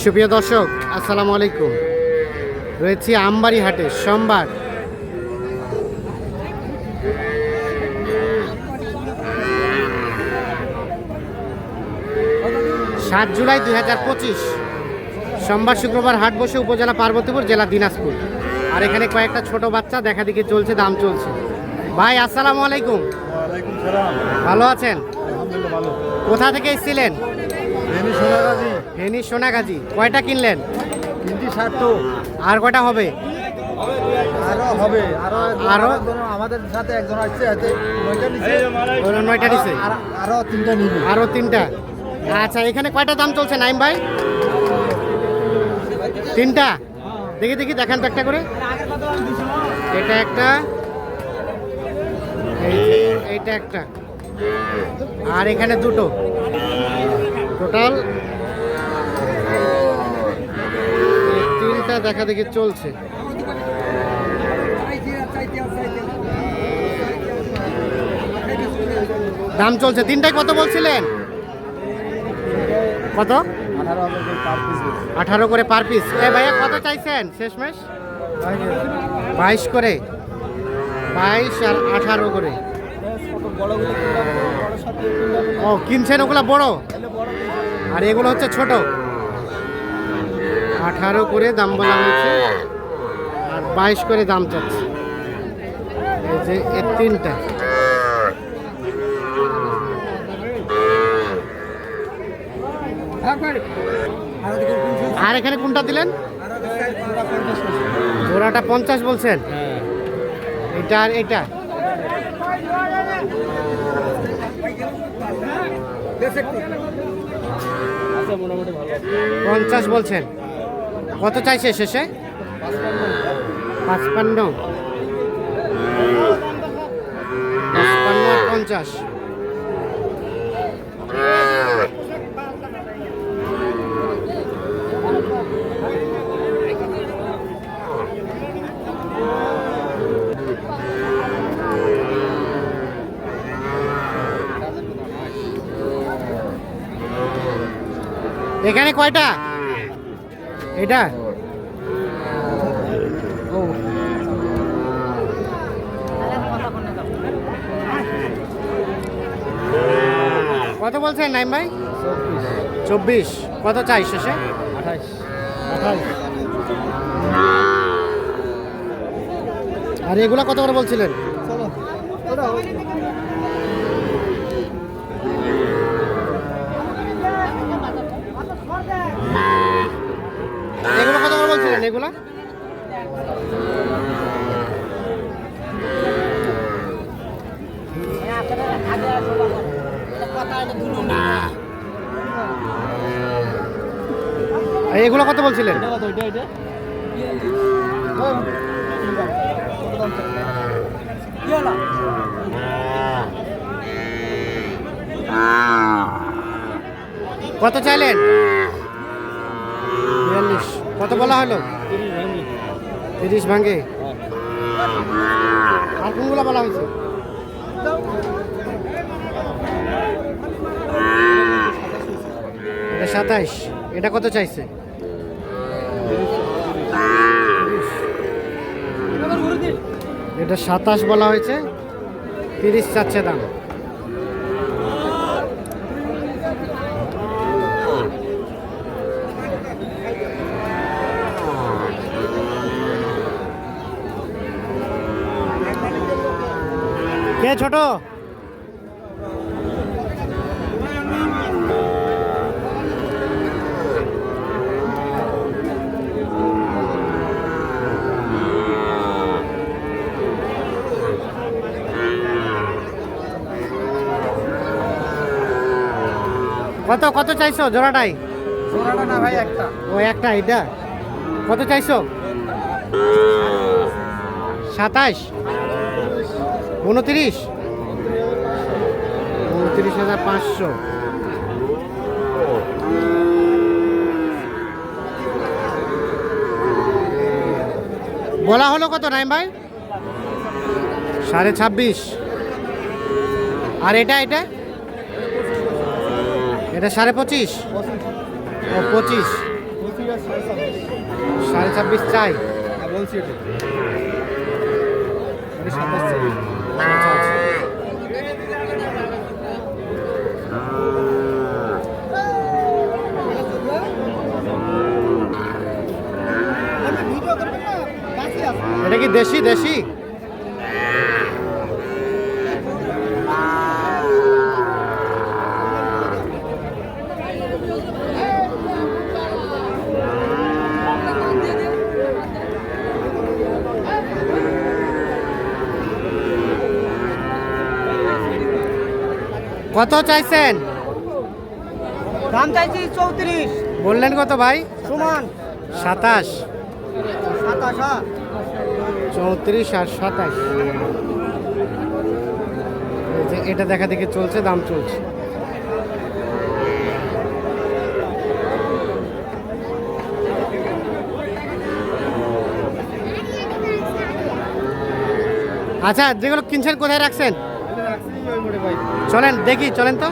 সুপ্রিয় দর্শক, আসসালামু আলাইকুম। রয়েছি আমবাড়ি হাটে সোমবার। সাত জুলাই 2025 সোমবার শুক্রবার হাট বসে উপজেলা পার্বতীপুর, জেলা দিনাজপুর। আর এখানে কয়েকটা ছোট বাচ্চা দেখা দেখি চলছে, দাম চলছে। ভাই আসসালামু আলাইকুম। ওয়ালাইকুম সালাম। ভালো আছেন? আলহামদুলিল্লাহ ভালো। কোথা থেকে এসেছিলেন? ফেনী সোনাগাজী। ফেনী সোনাগাজী। কয়টা কিনলেন? 360। আর কয়টা হবে? আরো হবে, আরো? আমাদের সাথে একজন আসছে, হাতে 9টা নিচে। 9টা নিচে, আরো 3টা নিবে। আরো 3টা। আচ্ছা, এখানে কয়টা দাম চলছে নাইম ভাই? 3টা। দেখি দেখি দেখান তো একটা করে। এটা একটা, এইটা একটা, আর এখানে দুটো। টোটাল 3টা দেখা দেখি চলছে। দাম চলছে 3টায়। কত বলছিলেন? কত? 18 করে পার পিস। এ ভাইয়া কত চাইছেন শেষমেশ? 22 করে। 22 আর 18 করে। ও কিনছেন ওগুলা বড়, আর এগুলো হচ্ছে ছোট। 18 করে দাম বলা হয়েছে, আর 22 করে দাম চাচ্ছে। এই যে এর 3টা। আর এখানে কোনটা দিলেন? জোড়াটা 50 বলছেন? এটা আর এটা। মোটামুটি ভালো। 50 বলছেন। কত চাইছে শেষে? 55। 55 আর 50। এখানে কয়টা? এটা ও, কত বলছেন নাইম ভাই? 24। কত চাই শেষে? 28। আর এগুলা কত করে বলছিলেন? এগুলো কত করে বলছিলেন এগুলা? এগুলো কত বলছিলেন? কত চাইলেন? 42। কত বলা হলো? 30 ভাঙে। আর কোনগুলো বলা হয়েছে? এটা 27। এটা কত চাইছে? এটা 27 বলা হয়েছে, 30 চাচ্ছে দাম। কে ছোট? কত কত চাইছো জোড়াটাই? জোড়াটা না ভাই, একটা। ও একটা। এটা কত চাইছো? 27। 29। 29,500। বলা হলো কত নাইম ভাই? 26.5। আর এটা এটা এটা 25.5। ও 25। 26.5 চাই। বলছি এটা আচ্ছা, আচ্ছা। এটা কি দেশি দেশি? কত চাইছেন? দাম চাইছি 34 বললেন কত ভাই? সমান 27, 27 34 আর 27। এই যে এটা দেখা দেখে চলছে, দাম চলছে। আচ্ছা, যেগুলো কিনছেন কোথায় রাখছেন? চলেন দেখি, চলেন তো।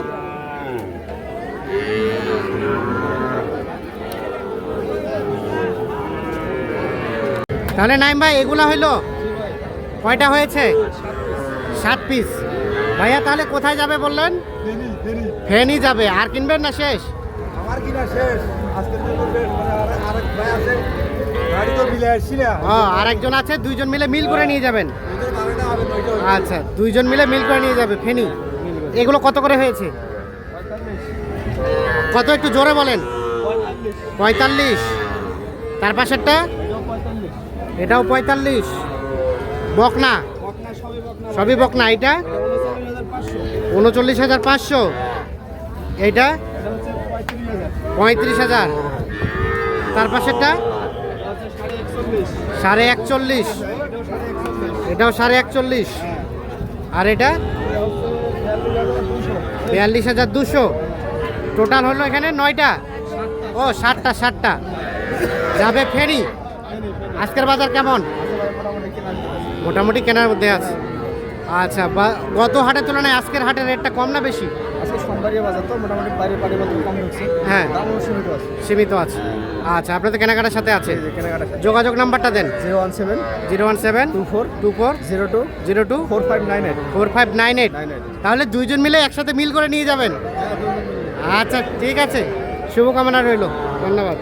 তাহলে নাইম ভাই, এগুলা হইলো কয়টা হয়েছে? 7 পিস। ভাইয়া তাহলে কোথায় যাবে বললেন? ফেনী যাবে। আর কিনবেন না শেষ? আমার কিনা শেষ আজকে তো বলবেন আরেক ভাই আছে গাড়ি তো মিলে আসছি না আর একজন আছে, দুইজন মিলে মিল করে নিয়ে যাবেন। ওদের মানে না হবে নয়টা আচ্ছা, দুইজন মিলে মিল করে নিয়ে যাবে ফেনী। এগুলো কত করে হয়েছে? কত একটু জোরে বলেন। 45। তার পাশেরটা? এটাও 45। বকনা? সবই বকনা। এটা 39,500। এইটা 35,000। তার পাশেরটা 41.5। এটাও 41.5। আর এটা 42,200। টোটাল হলো এখানে 9টা। ও 7টা যাবে ফেনী। আজকের বাজার কেমন? মোটামুটি কেনার মধ্যে আছে। আচ্ছা, গত হাটের তুলনায় আজকের হাটের রেটটা কম না বেশি? আজকে সোমবারের বাজার তো মোটামুটি বাইরে পাড়ি বলতে কম ঢুকছে হ্যাঁ, দামও সীমিত আছে সীমিত আছে। আচ্ছা, আপনাদের কেনাকাটার সাথে আছে। কেনাকাটা যোগাযোগ নাম্বারটা দেন। 017 017 24 24 02 02 4598 4598। তাহলে দুইজন মিলে একসাথে মিল করে নিয়ে যাবেন। আচ্ছা, ঠিক আছে, শুভকামনা রইল। ধন্যবাদ।